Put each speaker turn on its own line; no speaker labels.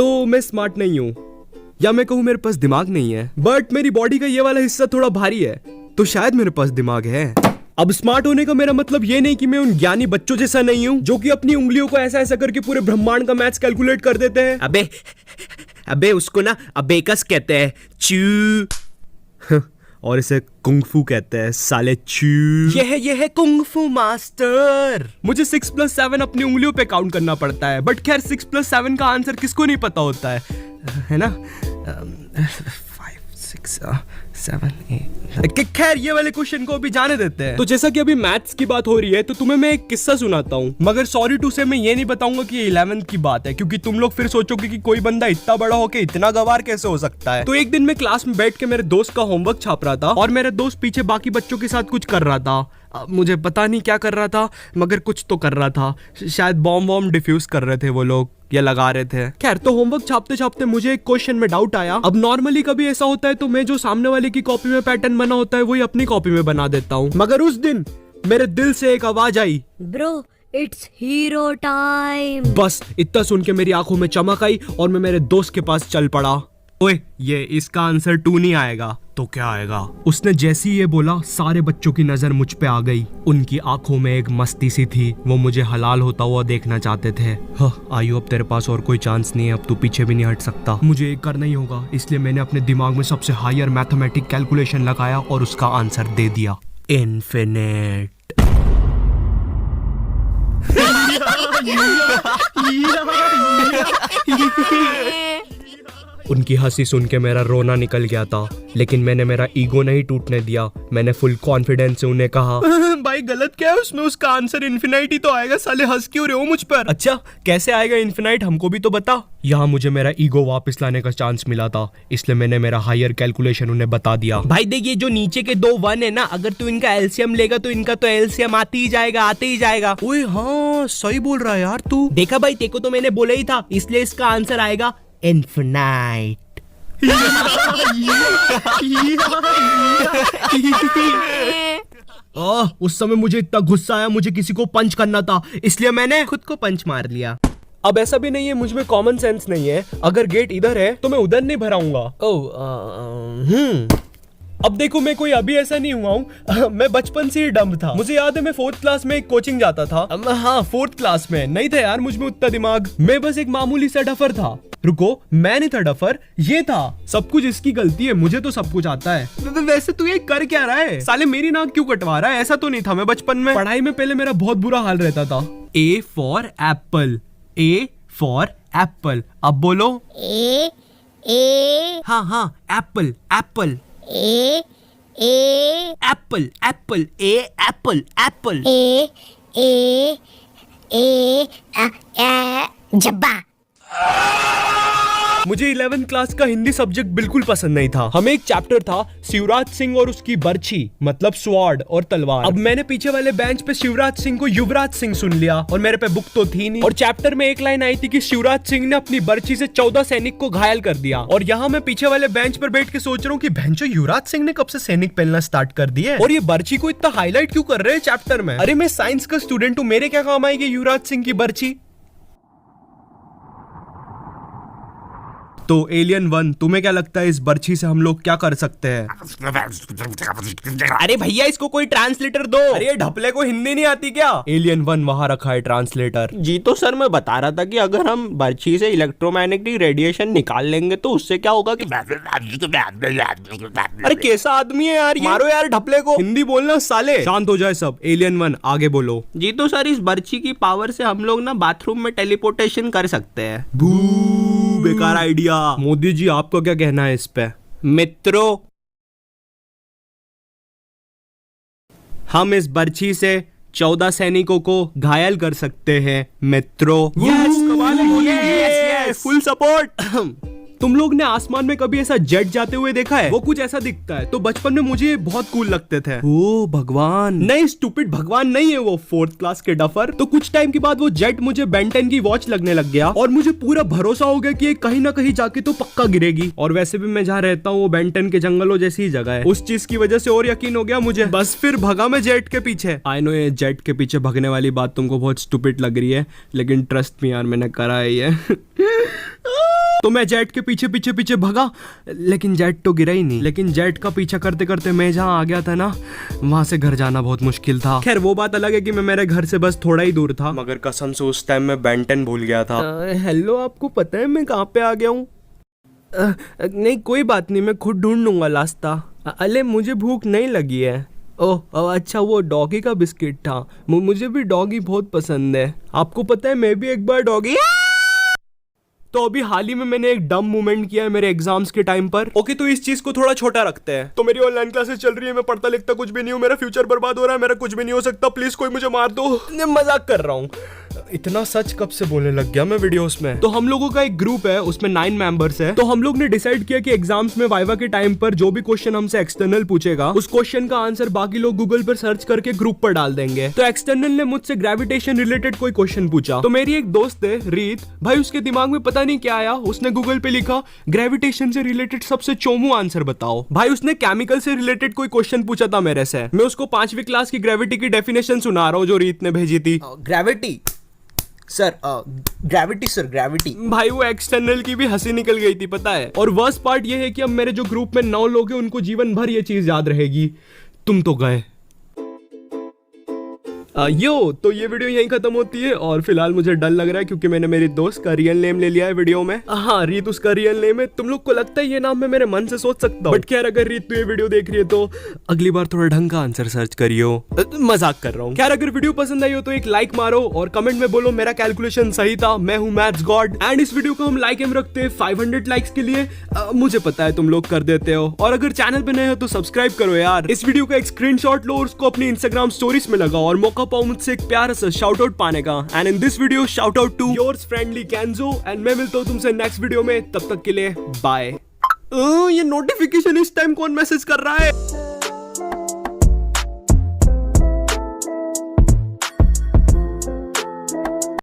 तो मैं स्मार्ट नहीं हूँ, या मैं कहूँ मेरे पास दिमाग नहीं है, बट मेरी बॉडी का ये वाला हिस्सा थोड़ा भारी है, तो शायद मेरे पास दिमाग है। अब स्मार्ट होने का मेरा मतलब ये नहीं कि मैं उन ज्ञानी बच्चों जैसा नहीं हूँ जो कि अपनी उंगलियों को ऐसा ऐसा करके पूरे ब्रह्मांड का मैथ्स कैलकुलेट कर देते हैं।
अबे उसको ना अबेकस कहते हैं, चू।
और इसे कुंगफू कहते हैं, साले चू।
ये है कुंगफू मास्टर।
मुझे 6+7 अपनी उंगलियों पे काउंट करना पड़ता है, बट खैर 6+7 का आंसर किसको नहीं पता होता है ना? 5 6 7 8। खैर ये वाले क्वेश्चन को अभी जाने देते हैं। तो जैसा कि अभी मैथ्स की बात हो रही है, तो तुम्हें मैं एक किस्सा सुनाता हूँ, मगर सॉरी टू से मैं ये नहीं बताऊंगा कि ये 11th की बात है, क्योंकि तुम लोग फिर सोचोगे कि कोई बंदा इतना बड़ा होके इतना गवार कैसे हो सकता है। तो एक दिन मैं क्लास में बैठ के मेरे दोस्त का होमवर्क छाप रहा था, और मेरे दोस्त पीछे बाकी बच्चों के साथ कुछ कर रहा था। मुझे पता नहीं क्या कर रहा था, मगर कुछ तो कर रहा था। शायद बॉम्ब वॉम्ब डिफ्यूज कर रहे थे वो लोग, या लगा रहे थे। खैर, तो होमवर्क छापते छापते मुझे एक क्वेश्चन में डाउट आया। अब नॉर्मली कभी ऐसा होता है तो मैं जो सामने वाले की कॉपी में पैटर्न बना होता है वही अपनी कॉपी में बना देता हूँ, मगर उस दिन मेरे दिल से एक आवाज आई,
ब्रो इट्स हीरो टाइम।
बस इतना सुन के मेरी आंखों में चमक आई और मैं मेरे दोस्त के पास चल पड़ा। ओए, ये इसका आंसर 2 नहीं आएगा तो क्या आएगा? उसने जैसे ही ये बोला, सारे बच्चों की नजर मुझ पे आ गई। उनकी आंखों में एक मस्ती सी थी, वो मुझे हलाल होता हुआ देखना चाहते थे। आयु, अब तेरे पास और कोई चांस नहीं है, अब तू पीछे भी नहीं हट सकता। मुझे ये करना ही होगा, इसलिए मैंने अपने दिमाग में सबसे हायर मैथमेटिक कैलकुलेशन लगाया और उसका आंसर दे दिया, इन्फिनिट। उनकी हंसी सुन के मेरा रोना निकल गया था, लेकिन मैंने मेरा ईगो नहीं टूटने दिया। मैंने फुल कॉन्फिडेंस से उन्हें कहा, भाई गलत क्या है उसमें? उसका आंसर इन्फिनाइट ही तो आएगा। साले हंस क्यों रहे हो मुझ पर? अच्छा, कैसे आएगा इन्फिनाइट, हमको भी तो बता। यहाँ मुझे मेरा ईगो वापस लाने का चांस मिला था, इसलिए मैंने मेरा हायर कैलकुलेशन उन्हें बता दिया।
भाई देख, ये जो नीचे के 2 1 है ना, अगर तू इनका एलसीएम लेगा तो इनका तो एलसीएम आते ही जाएगा।
ओए हाँ, सही बोल रहा है यार तू।
देखा भाई, तेको तो मैंने बोला ही था, इसलिए इसका आंसर आएगा इन्फिनाइट।
उस समय मुझे इतना गुस्सा आया, मुझे किसी को पंच करना था, इसलिए मैंने
खुद को पंच मार लिया।
अब ऐसा भी नहीं है मुझ में कॉमन सेंस नहीं है, अगर गेट इधर है तो मैं उधर नहीं भराऊंगा। अब देखो, मैं कोई अभी ऐसा नहीं हुआ हूँ, मैं बचपन से ही डम्ब था। मुझे याद है मैं 4th क्लास में एक कोचिंग जाता था। हाँ, 4th क्लास में नहीं था यार मुझ में उतना दिमाग, मैं बस एक मामूली सा डफर था। रुको, मैं नहीं था डफर, ये था। सब कुछ इसकी गलती है, मुझे तो सब कुछ आता है। वैसे तू ये कर क्या रहा है? साले मेरी नाक क्यों कटवा रहा है? ऐसा तो नहीं था मैं बचपन में। पढ़ाई में पहले मेरा बहुत बुरा हाल रहता था। A for Apple, A for Apple. अब बोलो
ए
हाँ, एप्पल एप्पल
ए
एप्पल एप्पल ए एप्पल एप्पल
ए ए ए जब्बा।
मुझे 11th क्लास का हिंदी सब्जेक्ट बिल्कुल पसंद नहीं था। हमें एक चैप्टर था शिवराज सिंह और उसकी बर्छी, मतलब स्वॉर्ड और तलवार। अब मैंने पीछे वाले बेंच पे शिवराज सिंह को युवराज सिंह सुन लिया, और मेरे पे बुक तो थी नहीं। और चैप्टर में एक लाइन आई थी कि शिवराज सिंह ने अपनी बर्छी से 14 सैनिक को घायल कर दिया। और यहाँ मैं पीछे वाले बेंच पर बैठ के सोच रहा हूँ कि भैंचो, युवराज सिंह ने कब से सैनिक पहनना स्टार्ट कर दिया, और ये बर्छी को इतना हाईलाइट क्यों कर रहे हैं चैप्टर में? अरे मैं साइंस का स्टूडेंट हूँ, मेरे क्या काम आएगी युवराज सिंह की बर्छी? तो एलियन 1, तुम्हें क्या लगता है इस बर्छी से हम लोग क्या कर सकते हैं?
अरे भैया, इसको कोई ट्रांसलेटर दो।
अरे ढपले को हिंदी नहीं आती क्या? एलियन 1 वहां रखा है ट्रांसलेटर।
जी तो सर, मैं बता रहा था कि अगर हम बर्छी से इलेक्ट्रोमैग्नेटिक रेडिएशन निकाल लेंगे तो उससे क्या होगा कि
अरे कैसा आदमी है यार ये? मारो यार ढपले को, हिंदी बोलना साले। शांत हो जाए सब। एलियन 1 आगे बोलो।
जी तो सर, इस बर्छी की पावर से हम लोग ना बाथरूम में टेलीपोर्टेशन कर सकते हैं।
बेकार आइडिया। मोदी जी, आपको क्या कहना है इस पे?
मित्रों,
हम इस बर्छी से 14 सैनिकों को घायल कर सकते हैं मित्रों। Full support. तुम लोग ने आसमान में कभी ऐसा जेट जाते हुए देखा है? वो कुछ ऐसा दिखता है। तो बचपन में मुझे ये बहुत कूल लगते थे। ओ भगवान, नहीं स्टूपिड, भगवान नहीं है वो, 4th क्लास के डफर। तो कुछ टाइम के बाद वो जेट मुझे बेन 10 की वॉच लगने लग गया, और मुझे पूरा भरोसा हो गया कि ये कहीं ना कहीं जाके तो पक्का गिरेगी। और वैसे भी मैं जहाँ रहता हूँ वो बेन 10 के जंगलों जैसी ही जगह है। उस चीज की वजह से और यकीन हो गया मुझे। बस फिर भगा मैं जेट के पीछे। आई नो ये जेट के पीछे भगने वाली बात तुमको बहुत स्टूपिड लग रही है, लेकिन ट्रस्ट मी यार, मैंने करा है ये। तो मैं जेट के पीछे पीछे पीछे भगा, लेकिन जेट तो गिरा ही नहीं। लेकिन जेट का पीछा करते करते मैं जहाँ आ गया था ना, वहां से घर जाना बहुत मुश्किल था। खैर वो बात अलग है कि मैं मेरे घर से बस थोड़ा ही दूर था,
मगर कसम से उस टाइम मैं बेंटन भूल गया था।
हेलो, आपको पता है मैं कहाँ पे आ गया हूँ? नहीं कोई बात नहीं, मैं खुद ढूंढ लूंगा रास्ता। अले मुझे भूख नहीं लगी है। ओह अच्छा, वो डॉगी का बिस्किट था। मुझे भी डॉगी बहुत पसंद है। आपको पता है मैं भी एक बार डॉगी। तो अभी हाल ही में मैंने एक डम मूवमेंट किया है मेरे एग्जाम्स के टाइम पर। ओके तो इस चीज को थोड़ा छोटा रखते हैं। तो मेरी ऑनलाइन क्लासेस चल रही है, मैं पढ़ता लिखता कुछ भी नहीं हूँ, मेरा फ्यूचर बर्बाद हो रहा है, मेरा कुछ भी नहीं हो सकता, प्लीज कोई मुझे मार दो। मजाक कर रहा हूँ, इतना सच कब से बोलने लग गया मैं वीडियोस में। तो हम लोगों का एक ग्रुप है, उसमें 9 मेंबर्स है। तो हम लोग ने डिसाइड किया कि एग्जाम्स में वाइवा के टाइम पर जो भी क्वेश्चन हमसे एक्सटर्नल पूछेगा, उस क्वेश्चन का आंसर बाकी लोग गूगल पर सर्च करके ग्रुप पर डाल देंगे। तो एक्सटर्नल ने मुझसे ग्रेविटेशन रिलेटेड कोई क्वेश्चन पूछा, तो मेरी एक दोस्त है रीत, भाई उसके दिमाग में पता नहीं क्या आया, उसने गूगल पे लिखा ग्रेविटेशन से रिलेटेड सबसे चोमू आंसर बताओ। भाई उसने केमिकल से रिलेटेड कोई क्वेश्चन पूछा था मेरे से। मैं उसको 5वीं क्लास की ग्रेविटी की डेफिनेशन सुना रहा हूँ जो रीत ने भेजी थी।
Gravity sir, gravity sir, gravity.
भाई वो एक्सटर्नल की भी हंसी निकल गई थी पता है। और वर्स्ट पार्ट ये है कि अब मेरे जो ग्रुप में 9 लोग हैं उनको जीवन भर ये चीज याद रहेगी, तुम तो गए। यो तो ये वीडियो यहीं खत्म होती है। और फिलहाल मुझे डर लग रहा है क्योंकि मैंने मेरी दोस्त का रियल नेम ले लिया है वीडियो में। हाँ, रीत उसका रियल नेम है। तुम लोग को लगता है ये नाम मैं मेरे मन से सोच सकता हूँ, बट खैर अगर रीत तू ये वीडियो देख रही है तो अगली बार थोड़ा ढंग का आंसर सर्च करियो। मजाक कर रहा हूँ। खैर अगर वीडियो पसंद आई हो तो एक लाइक मारो और कमेंट में बोलो मेरा कैलकुलेशन सही था, मैं हूँ मैथ्स गॉड। एंड इस वीडियो को हम लाइक एम रखते हैं 500 लाइक्स के लिए। मुझे पता है तुम लोग कर देते हो। और अगर चैनल पे नए हो तो सब्सक्राइब करो यार। इस वीडियो का एक स्क्रीनशॉट लो और उसको अपनी इंस्टाग्राम स्टोरीज में लगाओ और मौका पाओ मुझसे एक प्यारा सा शाउट आउट पाने का। And in this video shout out to yours friendly कैंजो। एंड मैं मिलता हूँ तुमसे नेक्स्ट वीडियो में, तब तक के लिए बाय। ये नोटिफिकेशन इस टाइम कौन मैसेज कर रहा है?